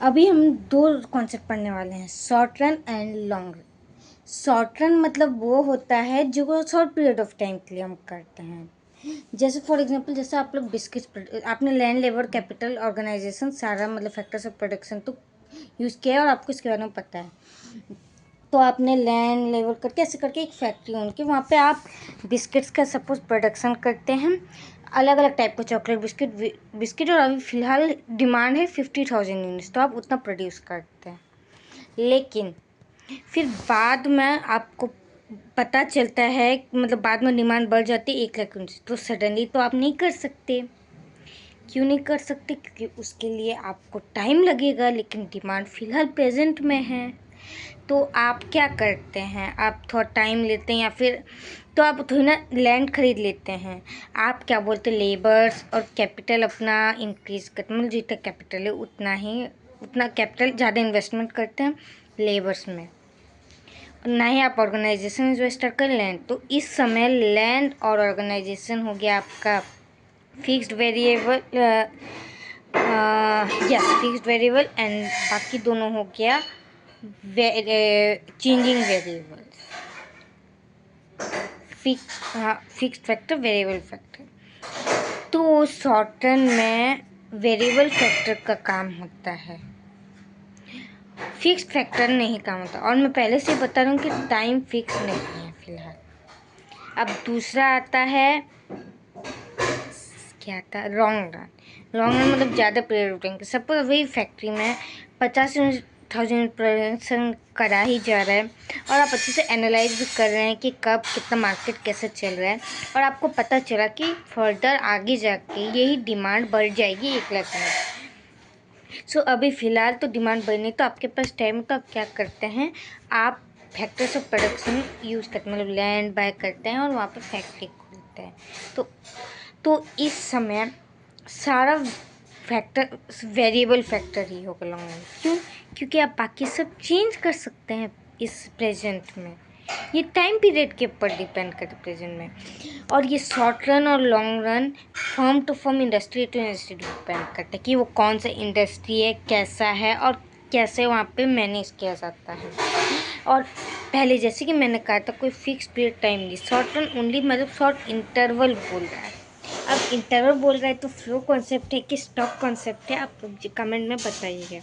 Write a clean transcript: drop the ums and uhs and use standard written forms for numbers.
अभी हम दो कॉन्सेप्ट पढ़ने वाले हैं, short run and long run. Short run मतलब वो होता है जो शॉर्ट पीरियड ऑफ टाइम के लिए हम करते हैं। जैसे फॉर एग्जांपल, जैसे आप लोग बिस्किट, आपने लैंड, लेबर, कैपिटल, ऑर्गेनाइजेशन, सारा मतलब फैक्टर्स ऑफ प्रोडक्शन तो यूज़ किया है और आपको इसके बारे में पता है। तो आपने लैंड, लेबर करके ऐसे करके एक फैक्ट्री ओन की, वहाँ पे आप बिस्किट्स का सपोज प्रोडक्शन करते हैं, अलग अलग टाइप का चॉकलेट बिस्किट और अभी फ़िलहाल डिमांड है 50,000 यूनिट्स, तो आप उतना प्रोड्यूस करते हैं। लेकिन फिर बाद में आपको पता चलता है, मतलब बाद में डिमांड बढ़ जाती है 1 लाख यूनिट्स, तो सडनली तो आप नहीं कर सकते। क्यों नहीं कर सकते? क्योंकि उसके लिए आपको टाइम लगेगा, लेकिन डिमांड फ़िलहाल प्रेजेंट में है। तो आप क्या करते हैं, आप थोड़ा टाइम लेते हैं, या फिर तो आप थोड़ी ना लैंड खरीद लेते हैं। आप क्या बोलते हैं, लेबर्स और कैपिटल अपना इंक्रीज़ करते हैं, मतलब जितना कैपिटल है उतना कैपिटल ज़्यादा इन्वेस्टमेंट करते हैं लेबर्स में, ना ही आप ऑर्गेनाइजेशन इन्वेस्टर कर लैंड। तो इस समय लैंड और ऑर्गेनाइजेशन हो गया आपका fixed variable, yes fixed variable, and बाकी दोनों हो गया changing variable, fixed factor, variable factor. तो शॉर्ट रन में वेरिएबल फैक्टर का काम होता है, फिक्स्ड फैक्टर नहीं काम होता। और मैं पहले से बता रहा हूँ कि टाइम फिक्स नहीं है फिलहाल। अब दूसरा आता है, क्या आता है, लॉन्ग रन। लॉन्ग रन मतलब ज़्यादा पीरियड ऑफ टाइम। सपोज वही फैक्ट्री में 50,000 प्रोडक्शन करा ही जा रहा है, और आप अच्छे से एनालाइज भी कर रहे हैं कि कब कितना मार्केट कैसे चल रहा है, और आपको पता चला कि फर्दर आगे जाके यही डिमांड बढ़ जाएगी 1 लाख में। सो अभी फ़िलहाल तो डिमांड बढ़नी, तो आपके पास टाइम, तो आप क्या करते हैं, आप फैक्टर्स ऑफ प्रोडक्शन यूज़ करते हैं, मतलब लैंड बाय करते हैं और वहाँ पर फैक्ट्री खोलते हैं। तो इस समय सारा फैक्टर वेरिएबल फैक्टर ही होगा लॉन्ग रन। क्यों? क्योंकि आप बाकी सब चेंज कर सकते हैं इस प्रेजेंट में। ये टाइम पीरियड के ऊपर डिपेंड करता है प्रेजेंट में। और ये शॉर्ट रन और long run firm to firm, industry to industry depend करता है कि वो कौन सा इंडस्ट्री है, कैसा है, और कैसे वहाँ पे मैनेज किया जाता है। और पहले जैसे कि मैंने कहा था, कोई फिक्स पीरियड टाइम नहीं, शॉर्ट रन ओनली मतलब शॉर्ट इंटरवल बोल रहा है। अब इंटरवल बोल रहा है तो फ्लो कॉन्सेप्ट है कि स्टॉप कॉन्सेप्ट है, आप कमेंट में बताइएगा।